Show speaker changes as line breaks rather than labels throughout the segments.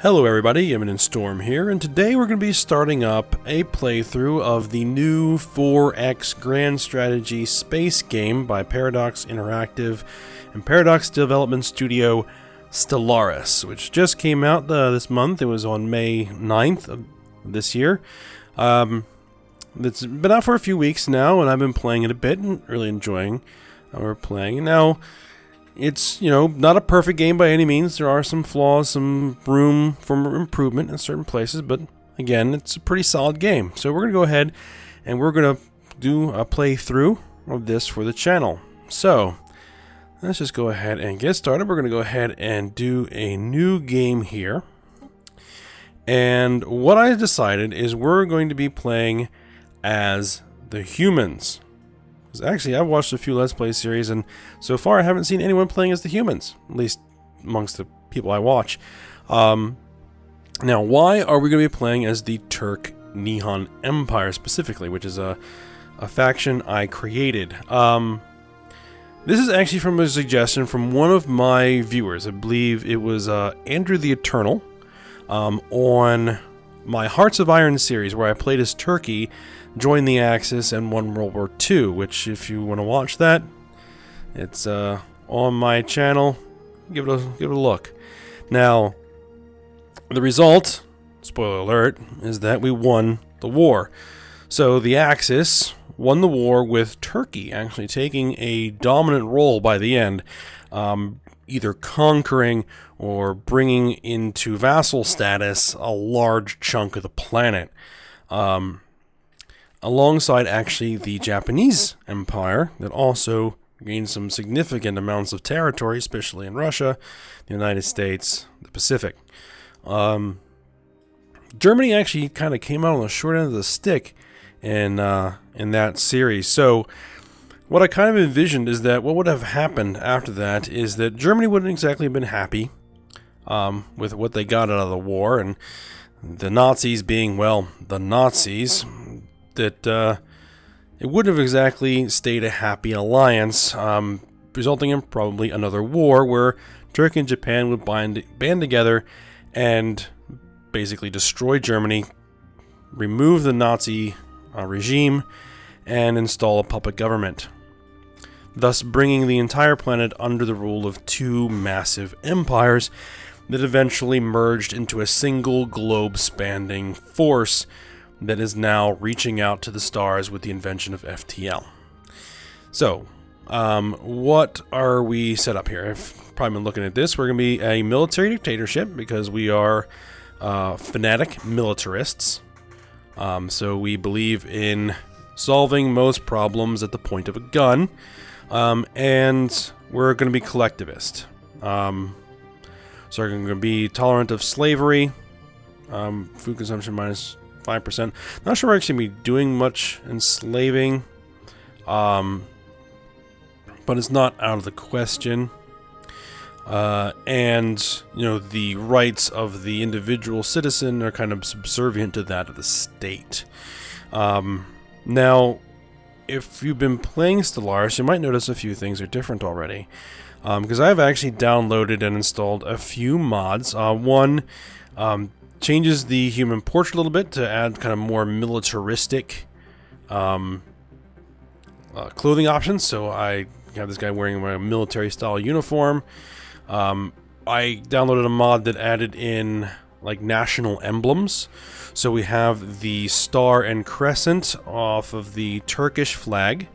Hello everybody, Imminent Storm here, and today we're going to be starting up a playthrough of the new 4X Grand Strategy space game by Paradox Interactive and Paradox Development Studio Stellaris, which just came out this month. It was on May 9th of this year. It's been out for a few weeks now, and I've been playing it a bit and really enjoying how we're playing. Now, it's, not a perfect game by any means. There are some flaws, some room for improvement in certain places, but again, it's a pretty solid game. So we're going to go ahead and we're going to do a playthrough of this for the channel. So let's just go ahead and get started. We're going to go ahead and do a new game here. And what I decided is we're going to be playing as the humans. Actually, I've watched a few Let's Play series, and so far I haven't seen anyone playing as the humans, at least amongst the people I watch. Now, why are we going to be playing as the Turk-Nihon Empire specifically, which is a faction I created? This is actually from a suggestion from one of my viewers. I believe it was Andrew the Eternal on my Hearts of Iron series, where I played as Turkey, joined the Axis, and won World War II, which, if you want to watch that, it's on my channel. Give it a look. Now, the result, spoiler alert, is that we won the war. So the Axis won the war with Turkey actually taking a dominant role by the end, either conquering or bringing into vassal status a large chunk of the planet. Alongside actually the Japanese Empire that also gained some significant amounts of territory, especially in Russia, the United States, the Pacific. Germany actually kind of came out on the short end of the stick in that series. So what I kind of envisioned is that what would have happened after that is that Germany wouldn't exactly have been happy with what they got out of the war, and the Nazis being, well, the Nazis, that it wouldn't have exactly stayed a happy alliance, resulting in probably another war where Turkey and Japan would band together and basically destroy Germany, remove the Nazi regime, and install a puppet government, thus bringing the entire planet under the rule of two massive empires that eventually merged into a single globe-spanning force that is now reaching out to the stars with the invention of FTL. So, what are we set up here? I've probably been looking at this. We're going to be a military dictatorship because we are fanatic militarists. So we believe in solving most problems at the point of a gun. And we're going to be collectivist. So we're going to be tolerant of slavery, food consumption minus 5%. Not sure we're actually going to be doing much enslaving, but it's not out of the question. And, the rights of the individual citizen are kind of subservient to that of the state. Now, if you've been playing Stellaris, you might notice a few things are different already. Because I've actually downloaded and installed a few mods. One changes the human portrait a little bit to add kind of more militaristic clothing options. So I have this guy wearing a military style uniform. I downloaded a mod that added in like national emblems. So we have the star and crescent off of the Turkish flag.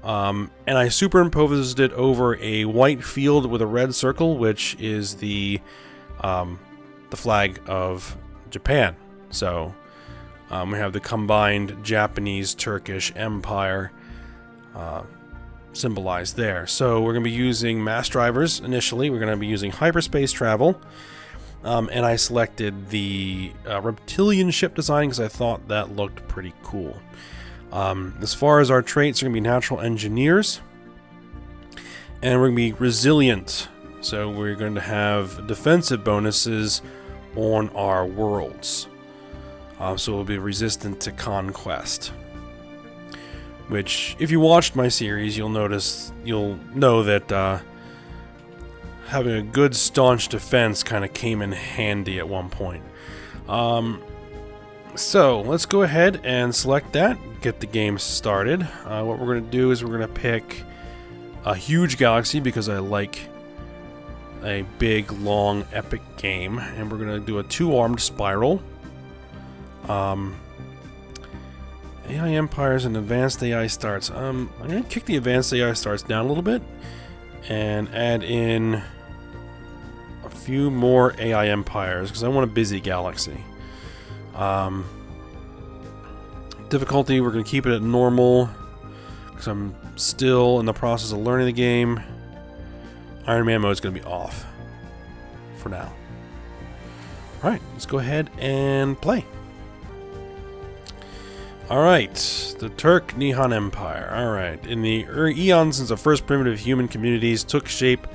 And I superimposed it over a white field with a red circle, which is the flag of Japan. So we have the combined Japanese-Turkish Empire symbolized there. So we're going to be using mass drivers initially. We're going to be using hyperspace travel. And I selected the reptilian ship design because I thought that looked pretty cool. As far as our traits, are going to be natural engineers. And we're going to be resilient. So we're going to have defensive bonuses on our worlds. So we'll be resistant to conquest. Which, if you watched my series, you'll know that having a good staunch defense kind of came in handy at one point. So let's go ahead and select that, get the game started. What we're going to do is we're going to pick a huge galaxy because I like a big, long, epic game, and we're going to do a 2-armed spiral. AI Empires and Advanced AI Starts. I'm going to kick the Advanced AI Starts down a little bit and add in a few more AI Empires because I want a busy galaxy. Difficulty, we're going to keep it at normal because I'm still in the process of learning the game. Iron Man mode is going to be off for now. Alright, let's go ahead and play. Alright, the Turk-Nihon Empire. Alright, in the eons since the first primitive human communities took shape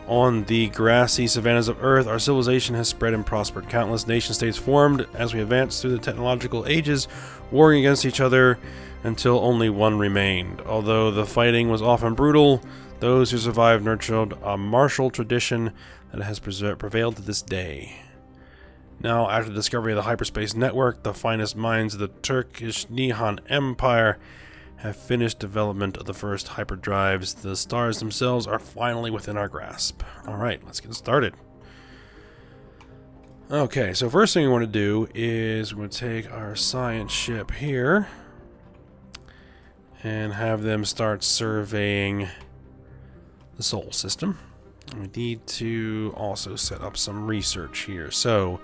on the grassy savannas of Earth, our civilization has spread and prospered. Countless nation-states formed as we advanced through the technological ages, warring against each other until only one remained. Although the fighting was often brutal, those who survived nurtured a martial tradition that has prevailed to this day. Now, after the discovery of the hyperspace network, the finest minds of the Turkish-Nihon Empire have finished development of the first hyperdrives. The stars themselves are finally within our grasp. Alright, let's get started. Okay, so first thing we want to do is we're going to take our science ship here and have them start surveying the solar system. We need to also set up some research here. So,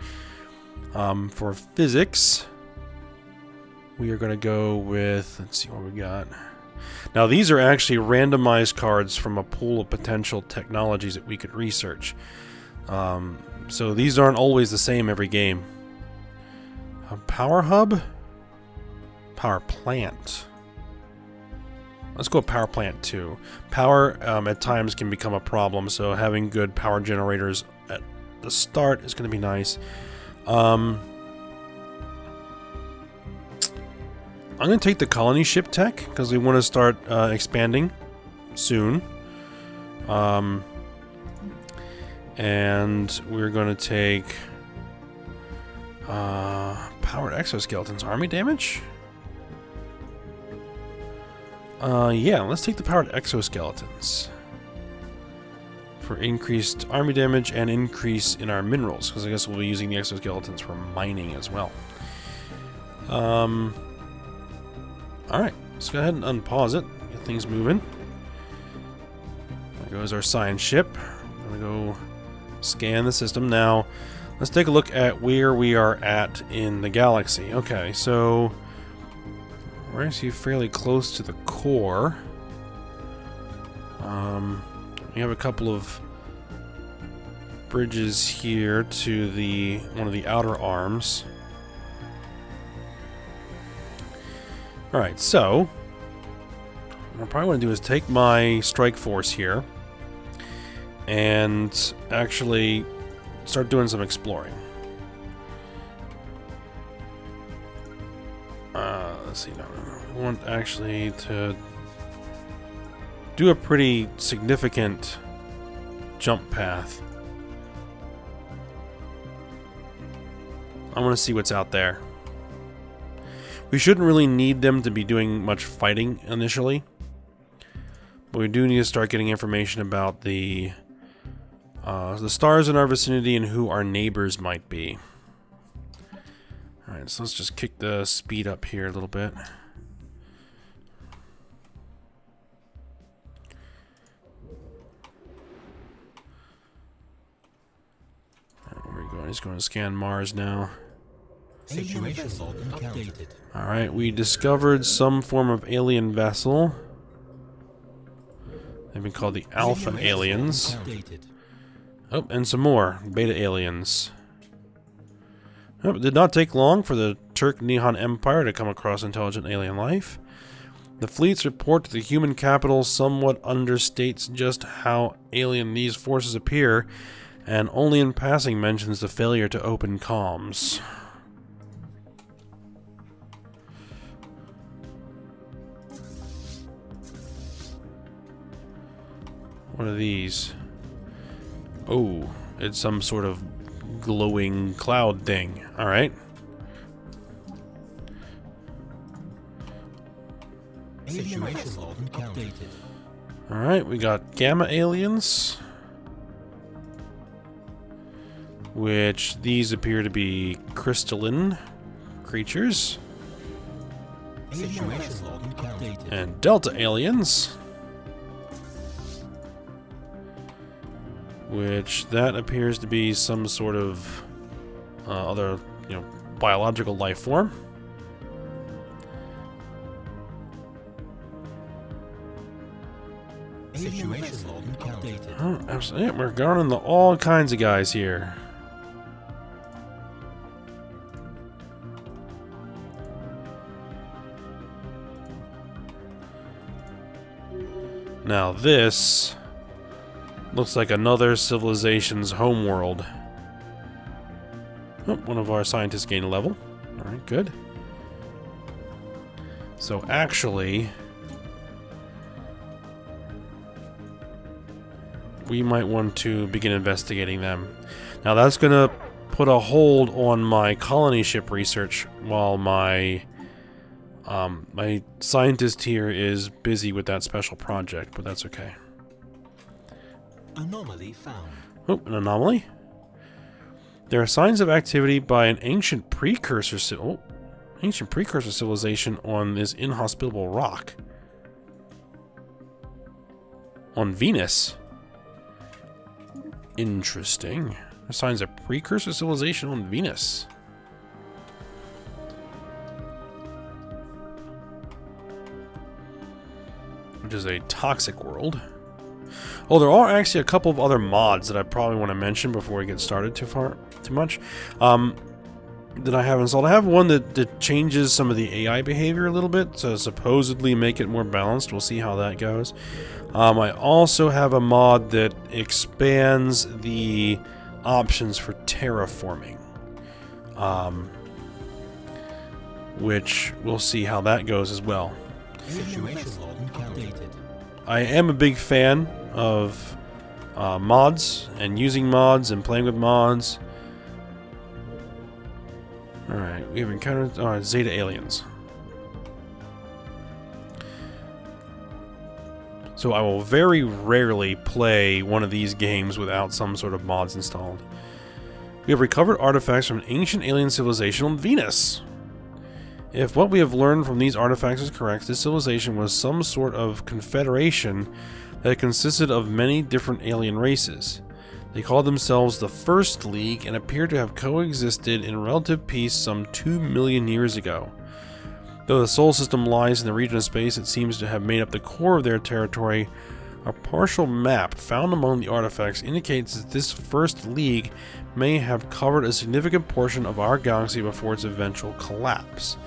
for physics, we are going to go with, let's see what we got. Now, these are actually randomized cards from a pool of potential technologies that we could research. So these aren't always the same every game. A power hub? Power plant. Let's go with power plant 2. Power at times can become a problem, so having good power generators at the start is going to be nice. I'm going to take the colony ship tech because we want to start expanding soon. And we're going to take powered exoskeletons. Army damage? Yeah, let's take the powered exoskeletons for increased army damage and increase in our minerals, because I guess we'll be using the exoskeletons for mining as well. Alright, let's go ahead and unpause it, get things moving. There goes our science ship. I'm gonna go scan the system. Now, let's take a look at where we are at in the galaxy. Okay, so we're actually fairly close to the core. We have a couple of bridges here to one of the outer arms. Alright, so what I probably want to do is take my strike force here and actually start doing some exploring. Let's see, no. We want actually to do a pretty significant jump path. I want to see what's out there. We shouldn't really need them to be doing much fighting initially, but we do need to start getting information about the stars in our vicinity and who our neighbors might be. Alright, so let's just kick the speed up here a little bit. There we go. He's going to scan Mars now.
Situation log updated.
Alright, we discovered some form of alien vessel. They've been called the Alpha Aliens. Oh, and some more Beta Aliens. Oh, it did not take long for the Turk-Nihon Empire to come across intelligent alien life. The fleet's report to the human capital somewhat understates just how alien these forces appear, and only in passing mentions the failure to open comms. What are these? Oh, it's some sort of glowing cloud thing. Alright.
Situation log updated.
Alright, we got gamma aliens. Which these appear to be crystalline creatures.
Situation log updated.
And delta aliens. Which that appears to be some sort of other, biological life form.
Situation log updated.
Oh, absolutely. Yeah, we're going into all kinds of guys here. Now this looks like another civilization's homeworld. Oh, one of our scientists gained a level. Alright, good. So actually, we might want to begin investigating them. Now that's going to put a hold on my colony ship research while my my scientist here is busy with that special project, but that's okay.
Anomaly found.
Oh, an anomaly? There are signs of activity by an ancient precursor civilization on this inhospitable rock. On Venus. Interesting. There are signs of precursor civilization on Venus. Which is a toxic world. Oh, there are actually a couple of other mods that I probably want to mention before we get started too much. That I have installed. I have one that changes some of the AI behavior a little bit to supposedly make it more balanced. We'll see how that goes. I also have a mod that expands the options for terraforming. Which we'll see how that goes as well.
Situation log updated.
I am a big fan of mods and using mods and playing with mods. Alright, we have encountered Zeta aliens. So I will very rarely play one of these games without some sort of mods installed. We have recovered artifacts from an ancient alien civilization on Venus. If what we have learned from these artifacts is correct, this civilization was some sort of confederation that consisted of many different alien races. They called themselves the First League and appear to have coexisted in relative peace some 2 million years ago. Though the Sol system lies in the region of space that seems to have made up the core of their territory, a partial map found among the artifacts indicates that this First League may have covered a significant portion of our galaxy before its eventual collapse.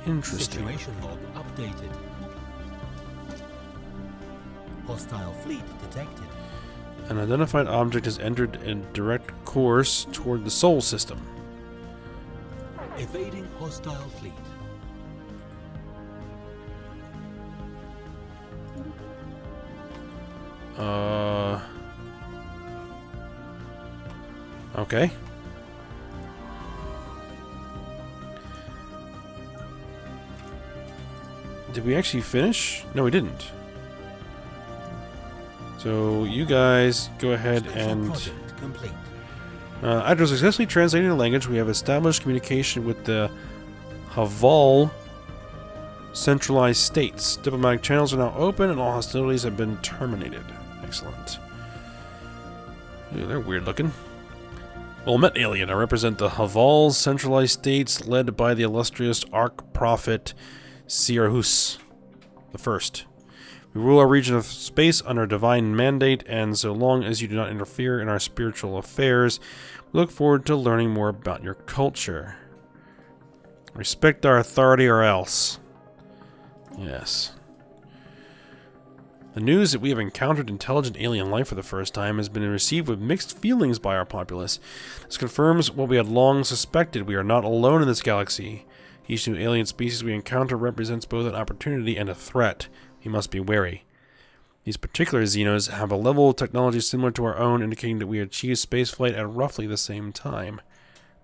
Interesting.
Situation log updated. Hostile fleet detected.
An identified object has entered a direct course toward the Sol system.
Evading hostile fleet.
Okay. Did we actually finish? No, we didn't. So you guys go ahead and
Complete.
after successfully translating the language, we have established communication with the Haval centralized states. Diplomatic channels are now open and all hostilities have been terminated. Excellent. Ooh, they're weird looking. Well met, alien. I represent the Haval centralized states led by the illustrious Arch-Prophet Sirhus the First. We rule our region of space under a divine mandate, and so long as you do not interfere in our spiritual affairs, we look forward to learning more about your culture. Respect our authority or else. Yes. The news that we have encountered intelligent alien life for the first time has been received with mixed feelings by our populace. This confirms what we had long suspected. We are not alone in this galaxy. Each new alien species we encounter represents both an opportunity and a threat. We must be wary. These particular Xenos have a level of technology similar to our own, indicating that we achieve spaceflight at roughly the same time.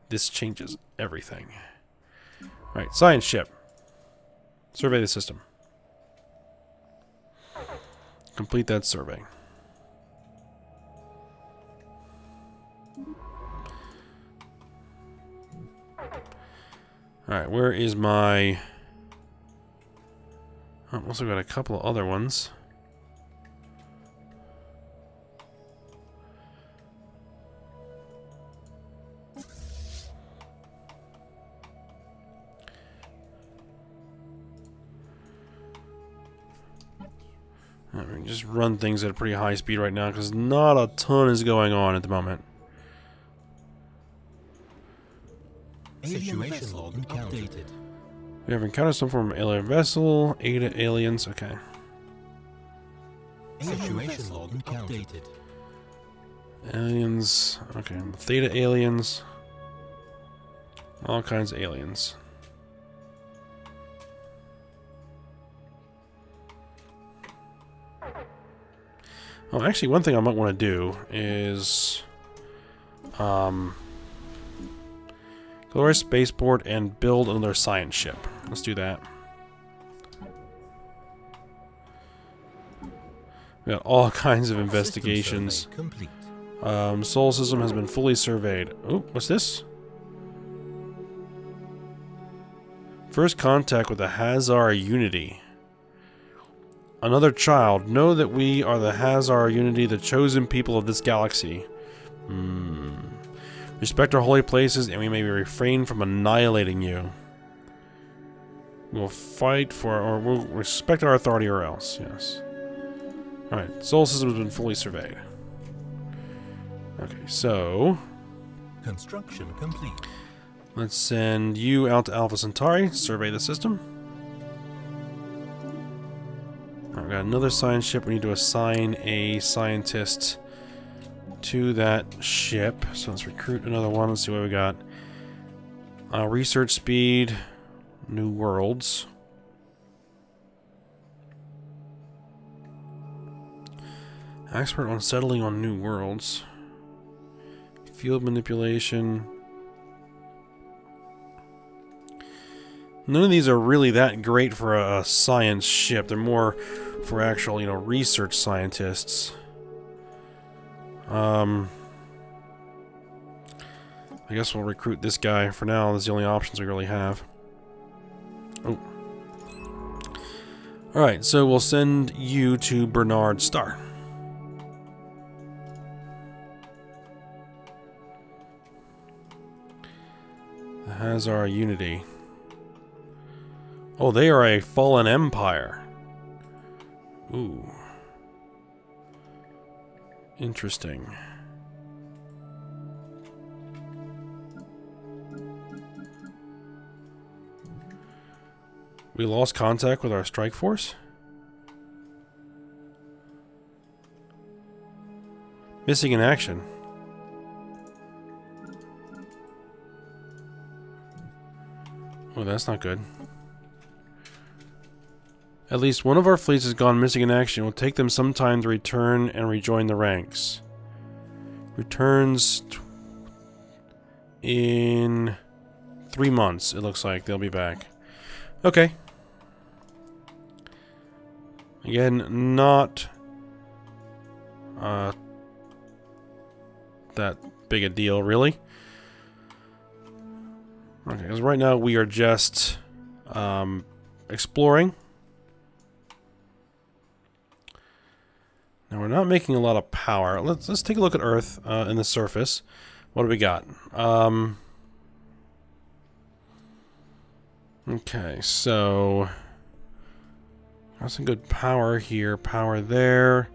This changes everything. Alright, science ship. Survey the system. Complete that survey. Alright, where is my... Oh, I've also got a couple of other ones. I mean, just run things at a pretty high speed right now because not a ton is going on at the moment.
Situation log updated.
We have encountered some form of alien vessel, Ada aliens, okay.
Situation log updated.
Aliens, okay, Theta aliens. All kinds of aliens. Oh, actually, one thing I might want to do is go to our spaceport and build another science ship. Let's do that. We got all kinds of investigations. Solar system has been fully surveyed. Oh, what's this? First contact with the Hazar Unity. Another child. Know that we are the Hazar Unity, the chosen people of this galaxy. Respect our holy places, and we may refrain from annihilating you. We'll fight for, or we'll respect our authority or else, yes. Alright, solar system has been fully surveyed. Okay, so...
Construction complete.
Let's send you out to Alpha Centauri, survey the system. I've got another science ship. We need to assign a scientist to that ship. So let's recruit another one. Let's see what we got. Research speed, new worlds. Expert on settling on new worlds. Field manipulation. None of these are really that great for a science ship. They're more for actual, you know, research scientists. I guess we'll recruit this guy for now. That's the only options we really have. Oh. Alright, so we'll send you to Bernard Star. The Hazar Unity. Oh, they are a fallen empire. Ooh. Interesting. We lost contact with our strike force? Missing in action. Oh, that's not good. At least one of our fleets has gone missing in action. It will take them some time to return and rejoin the ranks. Returns in 3 months, it looks like. They'll be back. Okay. Again, not that big a deal, really. Okay, because right now we are just exploring. Now we're not making a lot of power. Let's take a look at Earth and the surface. What do we got? Okay, so got some good power here, power there.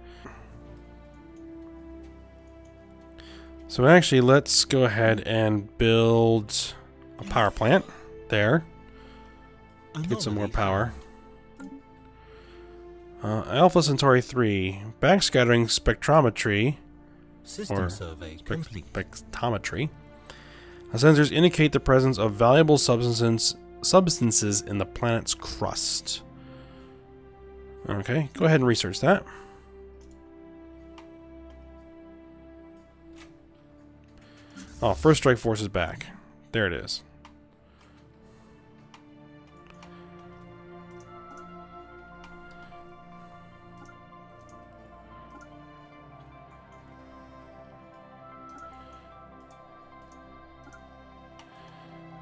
So actually, let's go ahead and build a power plant there to get some more power. Alpha Centauri 3, backscattering spectrometry,
System survey complete.
spectrometry. Sensors indicate the presence of valuable substances in the planet's crust. Okay, go ahead and research that. Oh, First Strike Force is back. There it is.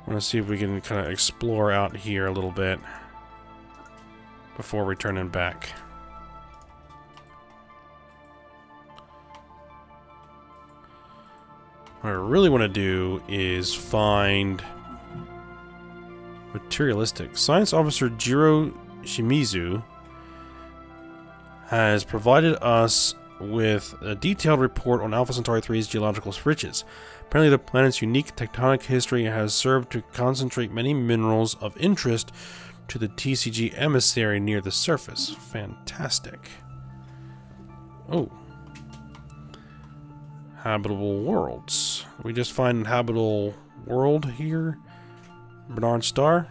I want to see if we can kind of explore out here a little bit before returning back. What I really want to do is find materialistic. Science Officer Jiro Shimizu has provided us with a detailed report on Alpha Centauri 3's geological riches. Apparently the planet's unique tectonic history has served to concentrate many minerals of interest to the TCG emissary near the surface. Fantastic. Oh. Habitable worlds. We just find an habitable world here. Bernard Star?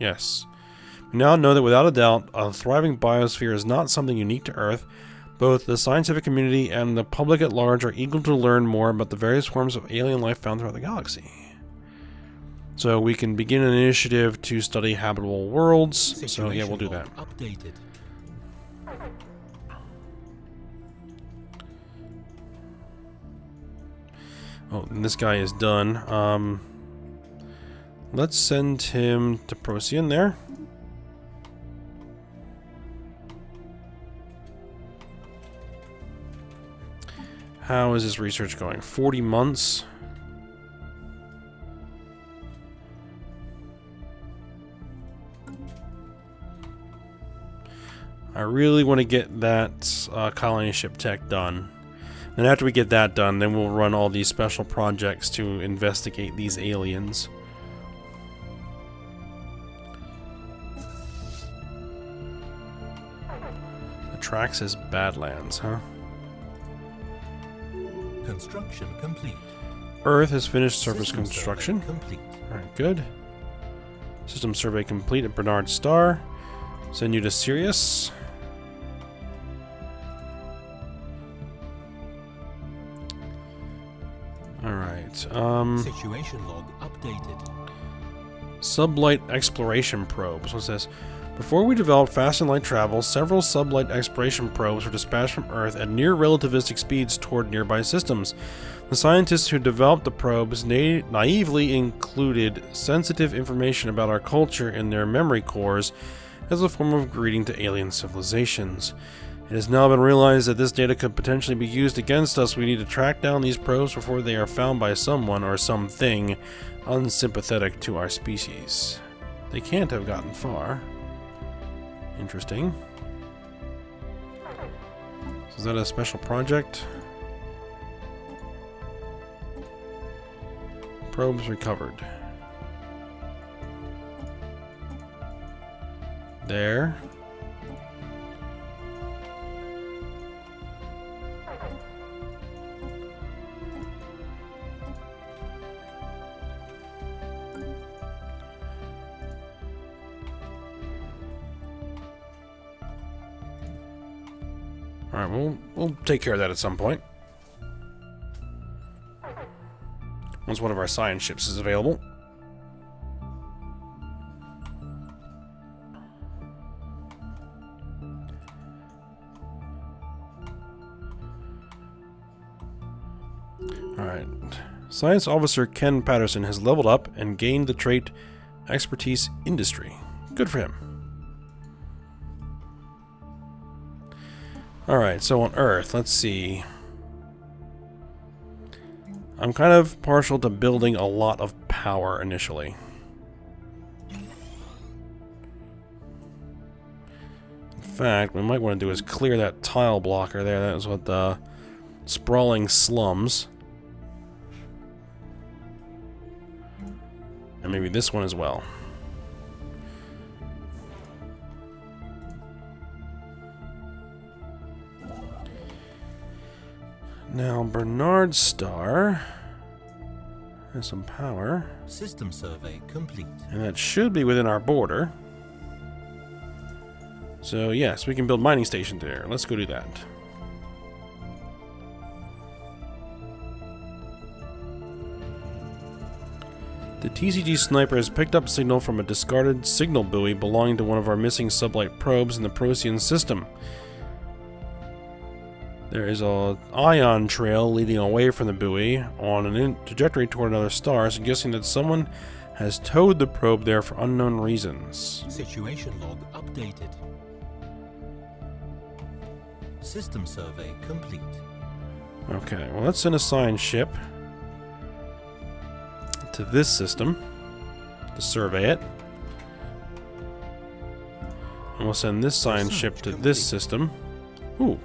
Yes. We now know that without a doubt, a thriving biosphere is not something unique to Earth. Both the scientific community and the public at large are eager to learn more about the various forms of alien life found throughout the galaxy. So we can begin an initiative to study habitable worlds. So yeah, we'll do that.
Updated.
Oh, and this guy is done. Let's send him to Procyon there. How is his research going? 40 months. I really want to get that colony ship tech done. And after we get that done, then we'll run all these special projects to investigate these aliens. Atraxis Badlands, huh?
Construction complete.
Earth has finished surface
System
construction.
survey complete.
Alright, good. System survey complete at Bernard Star. Send you to Sirius. Alright,
Situation log updated.
Sublight exploration probes. What's this? Before we developed fast and light travel, several sublight exploration probes were dispatched from Earth at near relativistic speeds toward nearby systems. The scientists who developed the probes naively included sensitive information about our culture in their memory cores as a form of greeting to alien civilizations. It has now been realized that this data could potentially be used against us. We need to track down these probes before they are found by someone or something unsympathetic to our species. They can't have gotten far. Interesting. So is that a special project? Probes recovered. There. Alright, we'll take care of that at some point. Once one of our science ships is available. Alright. Science Officer Ken Patterson has leveled up and gained the trait Expertise Industry. Good for him. Alright, so on Earth, let's see. I'm kind of partial to building a lot of power initially. In fact, what we might want to do is clear that tile blocker there. That is what the sprawling slums. And maybe this one as well. Now, Bernard Star has some power.
System survey complete.
And that should be within our border. So, yes, we can build mining station there. Let's go do that. The TCG sniper has picked up signal from a discarded signal buoy belonging to one of our missing sublight probes in the Procyon system. There is a ion trail leading away from the buoy on a trajectory toward another star, suggesting that someone has towed the probe there for unknown reasons.
Situation log updated. System survey complete.
Okay, well, let's send a science ship to this system to survey it. And we'll send this science ship to this system. Ooh.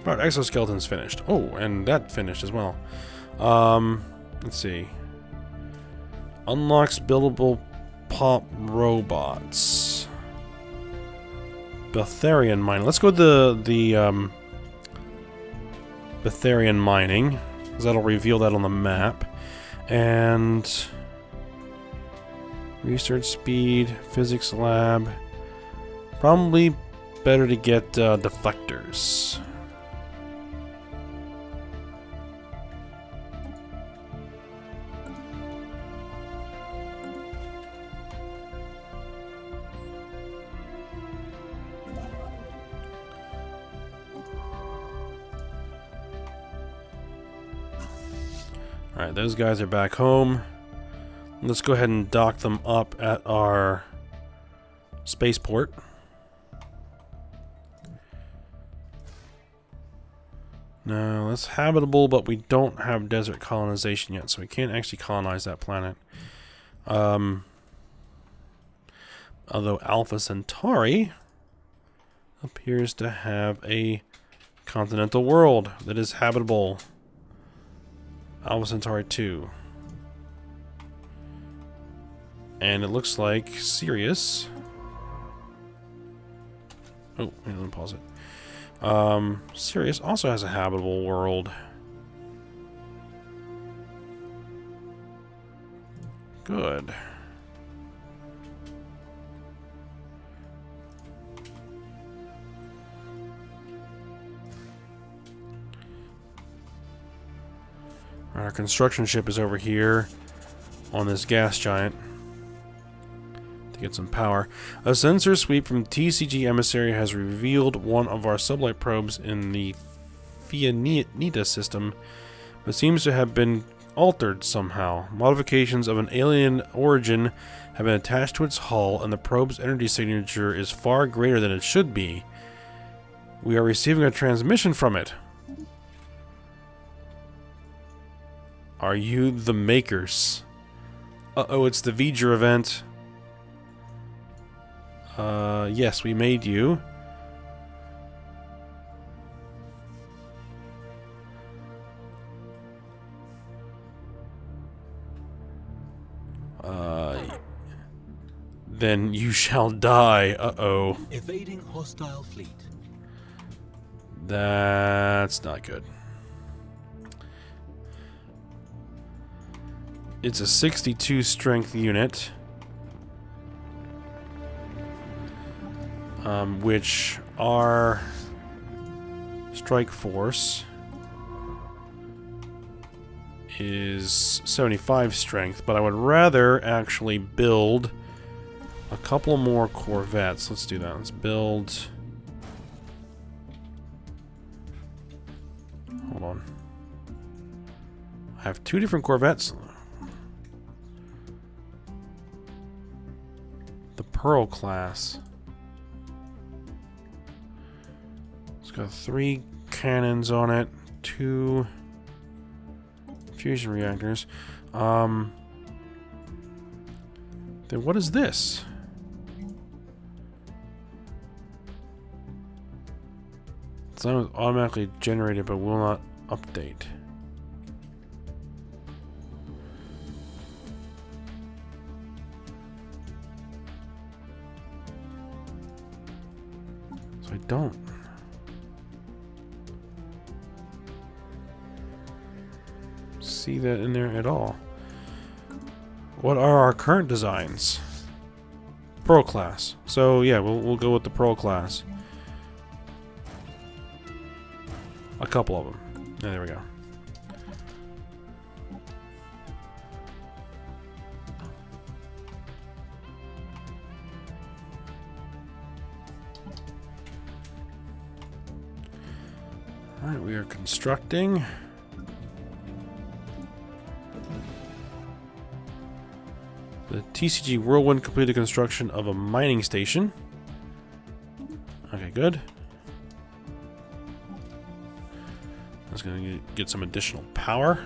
Right, exoskeleton's finished. Oh, and that finished as well. Let's see. Unlocks buildable pop robots. Betharian mining. Let's go with the Betharian mining, because that'll reveal that on the map. And research speed, physics lab. Probably better to get deflectors. Alright, those guys are back home. Let's go ahead and dock them up at our spaceport. No, that's habitable, but we don't have desert colonization yet, so we can't actually colonize that planet. Although Alpha Centauri appears to have a continental world that is habitable. Alpha Centauri 2. And it looks like Sirius. Oh, let me pause it. Sirius also has a habitable world. Good. Our construction ship is over here on this gas giant to get some power. A sensor sweep from TCG Emissary has revealed one of our sublight probes in the Fianita system, but seems to have been altered somehow. Modifications of an alien origin have been attached to its hull, and the probe's energy signature is far greater than it should be. We are receiving a transmission from it. Are you the makers? Uh-oh, it's the V'ger event. Yes, we made you. Then you shall die. Uh-oh.
Evading hostile fleet.
That's not good. It's a 62 strength unit, which our strike force is 75 strength, but I would rather actually build a couple more corvettes. Let's do that. Let's build... Hold on. I have two different corvettes. The Pearl class. It's got 3 cannons on it, 2 fusion reactors. Then what is this? It's automatically generated but will not update. I don't. See that in there at all. What are our current designs? Pro class. So yeah, we'll go with the Pro class. A couple of them. Yeah, there we go. Alright, we are constructing. The TCG Whirlwind completed construction of a mining station. Okay, good. That's going to get some additional power.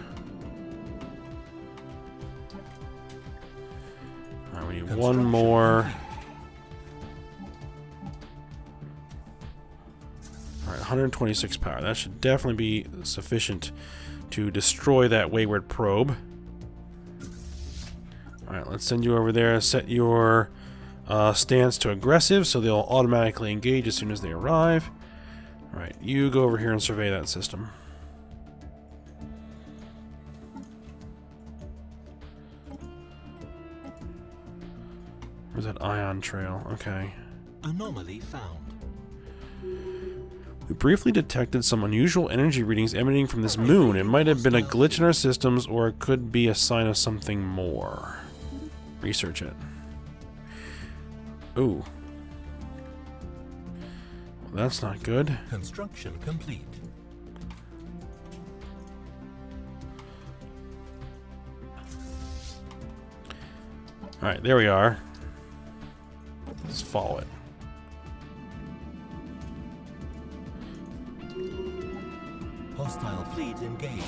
Alright, we need one more. Alright, 126 power. That should definitely be sufficient to destroy that wayward probe. Alright, let's send you over there. Set your stance to aggressive so they'll automatically engage as soon as they arrive. Alright, you go over here and survey that system. Where's that ion trail? Okay.
Anomaly found.
We briefly detected some unusual energy readings emanating from this moon. It might have been a glitch in our systems, or it could be a sign of something more. Research it. Ooh. Well, that's not good.
Construction complete.
Alright, there we are. Let's follow it.
Hostile fleet engaged.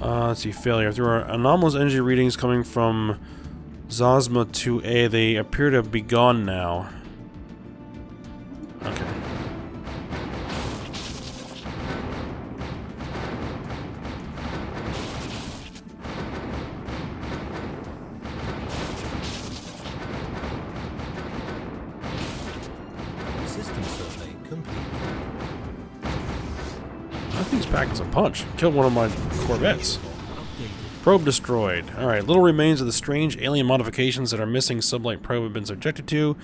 Let's see, failure. If there are anomalous energy readings coming from Zosma 2A, they appear to be gone now. Okay.
System survey complete.
That thing's packing some punch. Killed one of my Corvettes.
Updated.
Probe destroyed. Alright, little remains of the strange alien modifications that our missing sublight probe have been subjected to,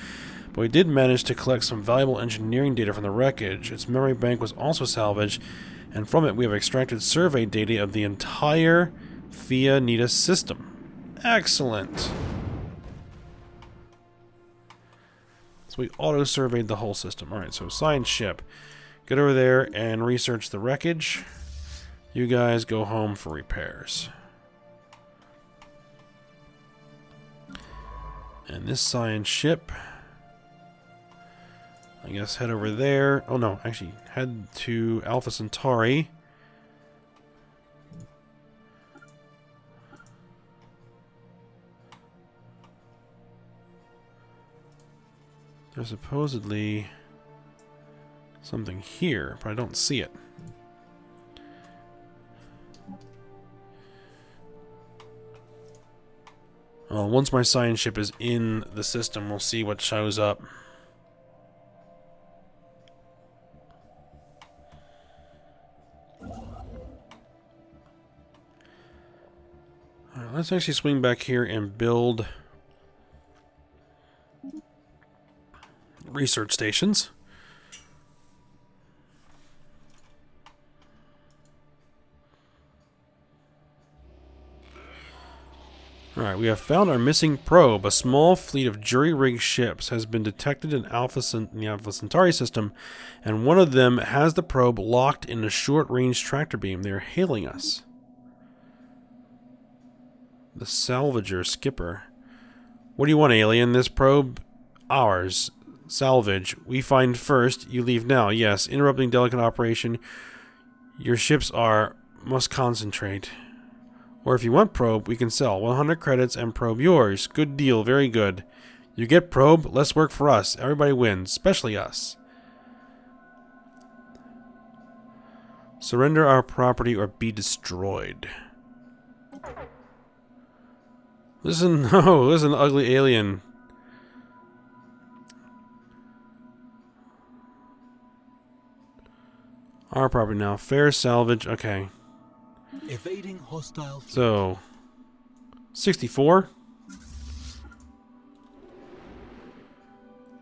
but we did manage to collect some valuable engineering data from the wreckage. Its memory bank was also salvaged, and from it we have extracted survey data of the entire Via Nita system. Excellent! So we auto-surveyed the whole system. Alright, so science ship. Get over there and research the wreckage. You guys go home for repairs. And this science ship, I guess head over there. Oh no, actually head to Alpha Centauri. There's supposedly something here, but I don't see it. Well, once my science ship is in the system, we'll see what shows up. Alright, let's actually swing back here and build research stations. Alright, we have found our missing probe. A small fleet of jury-rigged ships has been detected in the Alpha Centauri system, and one of them has the probe locked in a short-range tractor beam. They are hailing us. The salvager skipper. What do you want, alien? This probe? Ours. Salvage. We find first. You leave now. Yes. Interrupting delicate operation. Your ships must concentrate. Or if you want probe, we can sell. 100 credits and probe yours. Good deal. Very good. You get probe, less work for us. Everybody wins. Especially us. Surrender our property or be destroyed. Listen, no, listen, ugly alien. Our property now. Fair salvage. Okay.
Evading hostile fleet.
So, 64.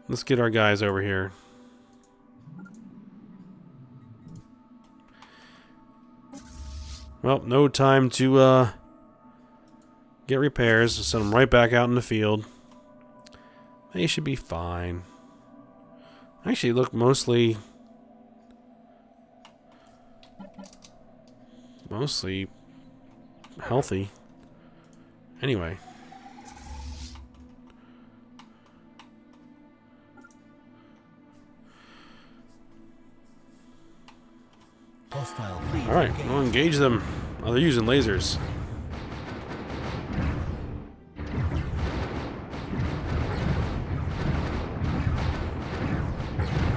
Let's get our guys over here. Well, no time to get repairs, send them right back out in the field. They should be fine. Actually, look mostly healthy. Anyway.
Hostile fleet
Alright,
engaged.
we'll engage them. Oh, they're using lasers.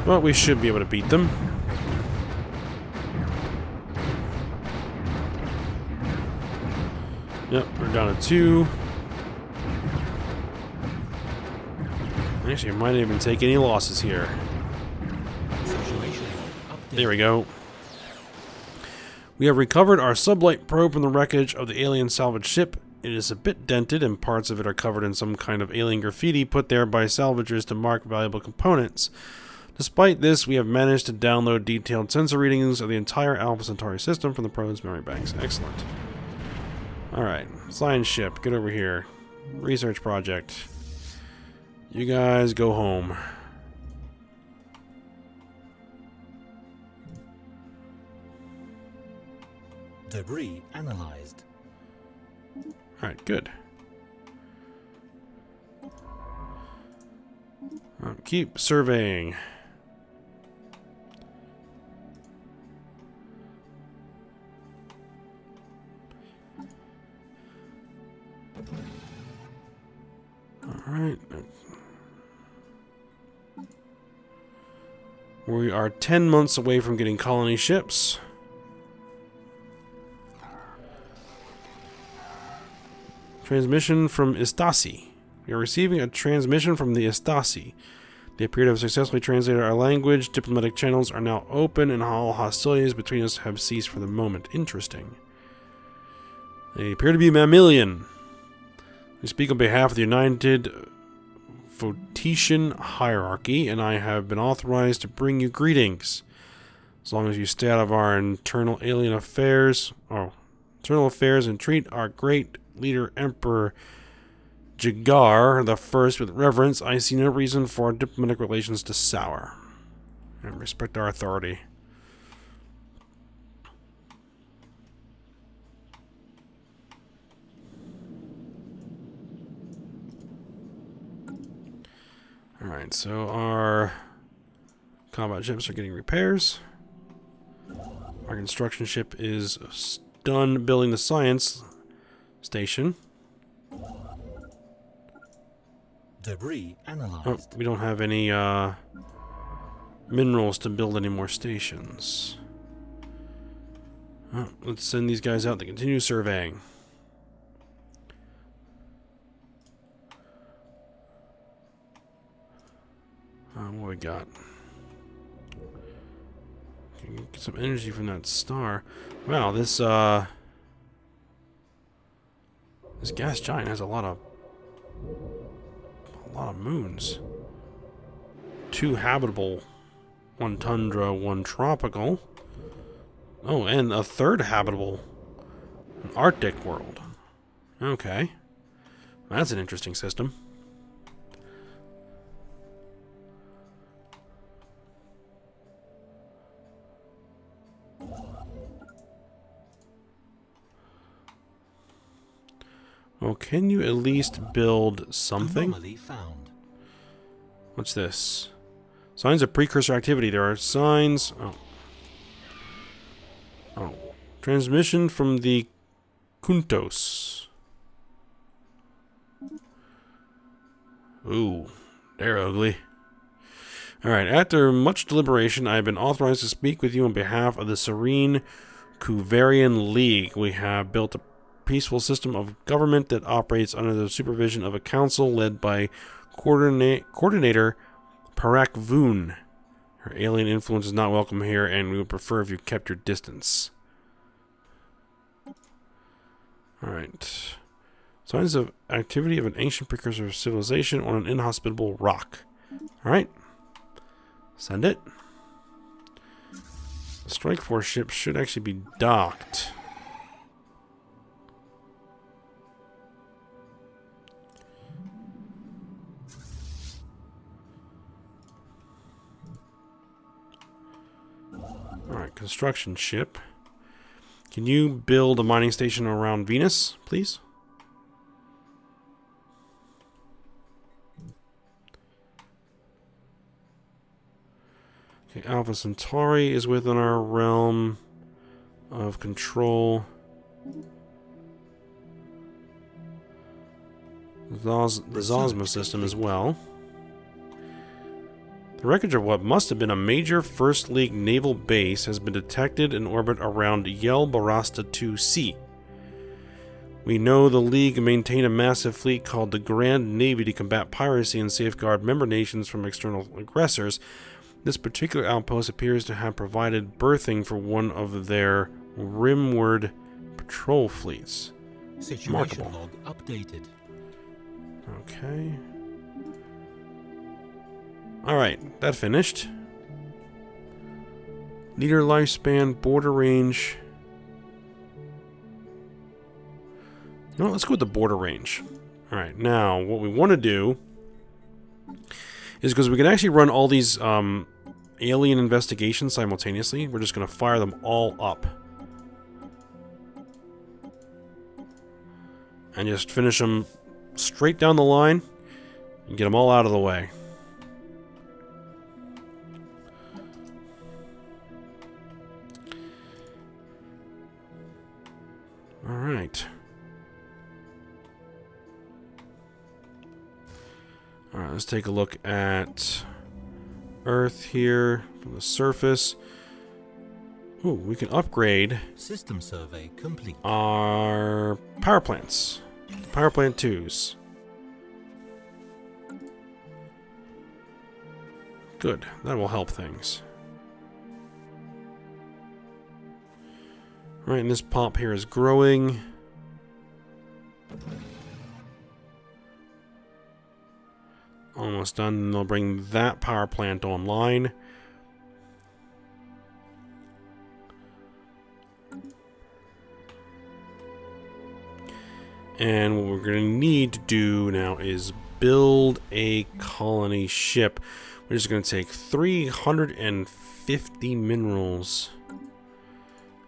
Well, we should be able to beat them. Yep, we're down to 2. Actually, I might not even take any losses here.
Situation update.
There we go. We have recovered our sublight probe from the wreckage of the alien salvage ship. It is a bit dented, and parts of it are covered in some kind of alien graffiti put there by salvagers to mark valuable components. Despite this, we have managed to download detailed sensor readings of the entire Alpha Centauri system from the probe's memory banks. Excellent. Alright, science ship, get over here. Research project. You guys go home.
Debris analyzed.
Alright, good. Keep surveying. Alright. We are 10 months away from getting colony ships. Transmission from Istasi. We are receiving a transmission from the Istasi. They appear to have successfully translated our language. Diplomatic channels are now open, and all hostilities between us have ceased for the moment. Interesting. They appear to be mammalian. We speak on behalf of the United Photetian Hierarchy, and I have been authorized to bring you greetings. As long as you stay out of our internal affairs and treat our great leader, Emperor Jagar the First, with reverence, I see no reason for our diplomatic relations to sour. And respect our authority. Alright, so our combat ships are getting repairs. Our construction ship is done building the science station.
Debris
Oh,
analyzed.
we don't have any minerals to build any more stations. Oh, let's send these guys out to continue surveying. What we got? Can get some energy from that star. Wow, this gas giant has a lot of moons. 2 habitable, 1 tundra, 1 tropical. Oh, and a 3rd habitable, an Arctic world. Okay, that's an interesting system. Well, can you at least build something?
Anomaly found.
What's this? Signs of precursor activity. There are signs. Oh. Transmission from the Kuntos. Ooh, they're ugly. Alright, after much deliberation, I have been authorized to speak with you on behalf of the Serene Kuvarian League. We have built a peaceful system of government that operates under the supervision of a council led by coordinator Parak Voon. Her alien influence is not welcome here, and we would prefer if you kept your distance. Alright. Signs of activity of an ancient precursor of civilization on an inhospitable rock. Alright. Send it. The strike force ship should actually be docked. Alright, construction ship. Can you build a mining station around Venus, please? Okay, Alpha Centauri is within our realm of control. The Zosma system as well. The wreckage of what must have been a major First League naval base has been detected in orbit around Yel Barasta 2C. We know the League maintain a massive fleet called the Grand Navy to combat piracy and safeguard member nations from external aggressors. This particular outpost appears to have provided berthing for one of their rimward patrol fleets.
Situation log updated.
Okay. Alright, that finished. Leader lifespan, border range. You know what, let's go with the border range. Alright, now what we want to do is, because we can actually run all these alien investigations simultaneously, we're just going to fire them all up. And just finish them straight down the line and get them all out of the way. Alright. Alright, let's take a look at Earth here from the surface. Ooh, we can upgrade
System survey complete.
our power plants. Power plant 2s. Good, that will help things. Right, and this pop here is growing. Almost done, and they'll bring that power plant online. And what we're going to need to do now is build a colony ship, which is going to take 350 minerals,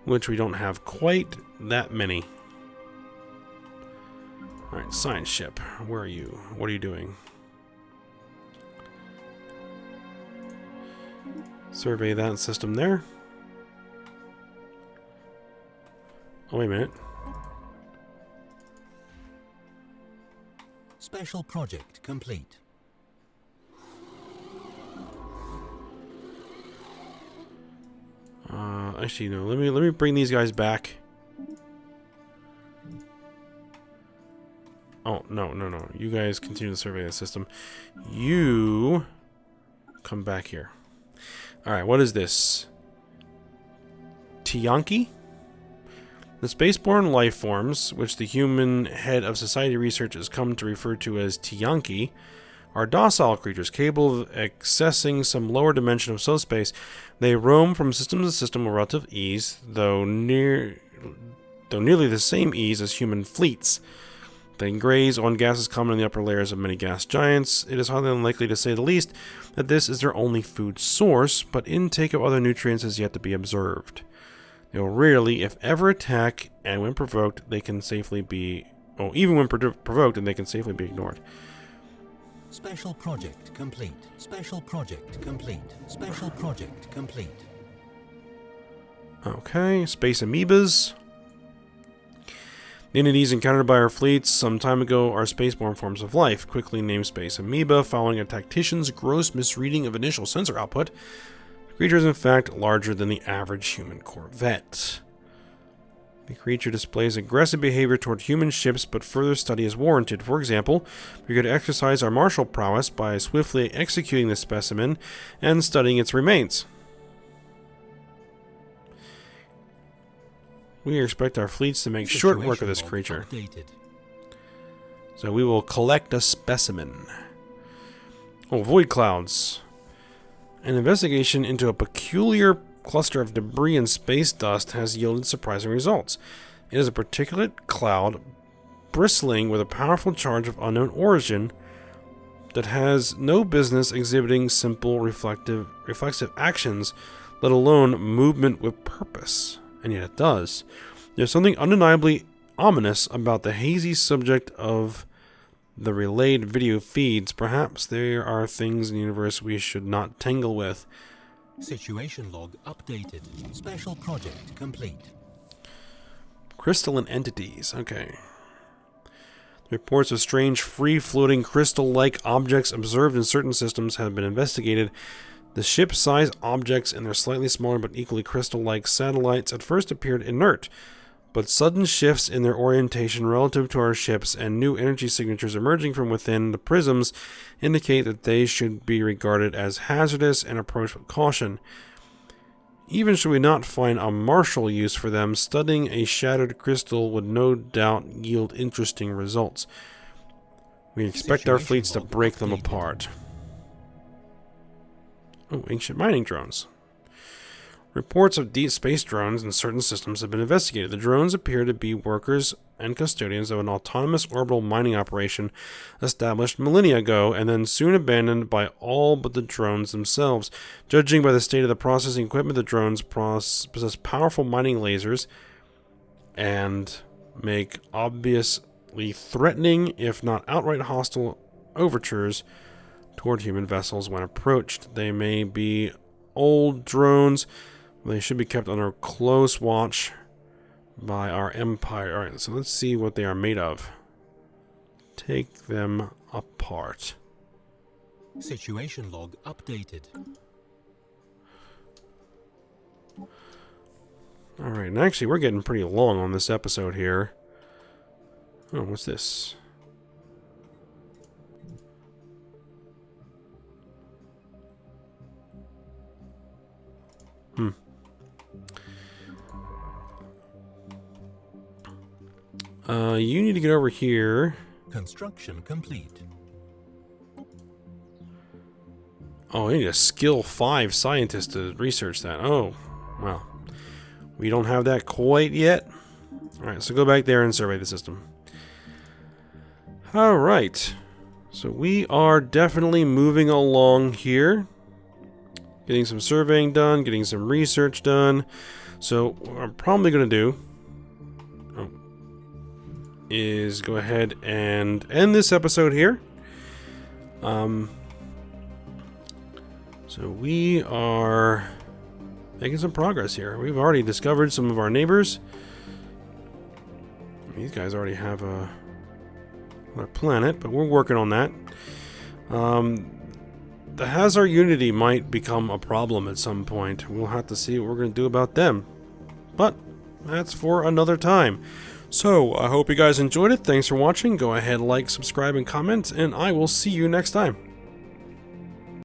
which we don't have quite that many. Alright, science ship, where are you? What are you doing? Survey that system there. Oh, wait a minute.
Special project complete.
Actually, no. Let me bring these guys back. Oh, no. You guys continue to survey the system. You come back here. Alright, what is this? Tiyanki? The spaceborne life forms, which the human head of society research has come to refer to as Tiyanki, are docile creatures capable of accessing some lower dimension of subspace. They roam from system to system with relative ease, though nearly the same ease as human fleets. They graze on gases common in the upper layers of many gas giants. It is highly unlikely, to say the least, that this is their only food source, but intake of other nutrients is yet to be observed. They will rarely, if ever, attack, and when provoked, they can safely be... Oh, even when provoked, and they can safely be ignored.
Special project complete. Special project complete. Special project complete.
Okay, space amoebas. The entities encountered by our fleets some time ago are spaceborne forms of life, quickly named space amoeba, following a tactician's gross misreading of initial sensor output. The creature is in fact larger than the average human corvette. The creature displays aggressive behavior toward human ships, but further study is warranted. For example, we could exercise our martial prowess by swiftly executing the specimen and studying its remains. We expect our fleets to make short work of this creature. So we will collect a specimen. Oh, void clouds. An investigation into a peculiar cluster of debris and space dust has yielded surprising results. It is a particulate cloud bristling with a powerful charge of unknown origin that has no business exhibiting simple reflexive actions let alone movement with purpose. And yet it does. There's something undeniably ominous about the hazy subject of the relayed video feeds. Perhaps there are things in the universe we should not tangle with.
Situation log updated. Special project complete.
Crystalline entities. Okay. Reports of strange free-floating crystal-like objects observed in certain systems have been investigated. The ship-sized objects and their slightly smaller but equally crystal-like satellites at first appeared inert, but sudden shifts in their orientation relative to our ships and new energy signatures emerging from within the prisms indicate that they should be regarded as hazardous and approached with caution. Even should we not find a martial use for them, studying a shattered crystal would no doubt yield interesting results. We expect our fleets to break them apart. Oh, ancient mining drones. Reports of deep space drones in certain systems have been investigated. The drones appear to be workers and custodians of an autonomous orbital mining operation established millennia ago and then soon abandoned by all but the drones themselves. Judging by the state of the processing equipment, the drones possess powerful mining lasers and make obviously threatening, if not outright hostile, overtures toward human vessels when approached. They may be old drones. They should be kept under close watch by our empire. Alright, so let's see what they are made of. Take them apart.
Situation log updated.
Alright, and actually we're getting pretty long on this episode here. Oh, what's this? You need to get over here.
Construction complete.
Oh, I need a skill 5 scientist to research that. Oh, well. We don't have that quite yet. Alright, so go back there and survey the system. Alright. So we are definitely moving along here. Getting some surveying done, getting some research done. So what I'm probably going to do is go ahead and end this episode here. So we are making some progress here. We've already discovered some of our neighbors. These guys already have another planet, but we're working on that. The Hazar Unity might become a problem at some point. We'll have to see what we're going to do about them. But that's for another time. So, I hope you guys enjoyed it. Thanks for watching. Go ahead, like, subscribe, and comment, and I will see you next time.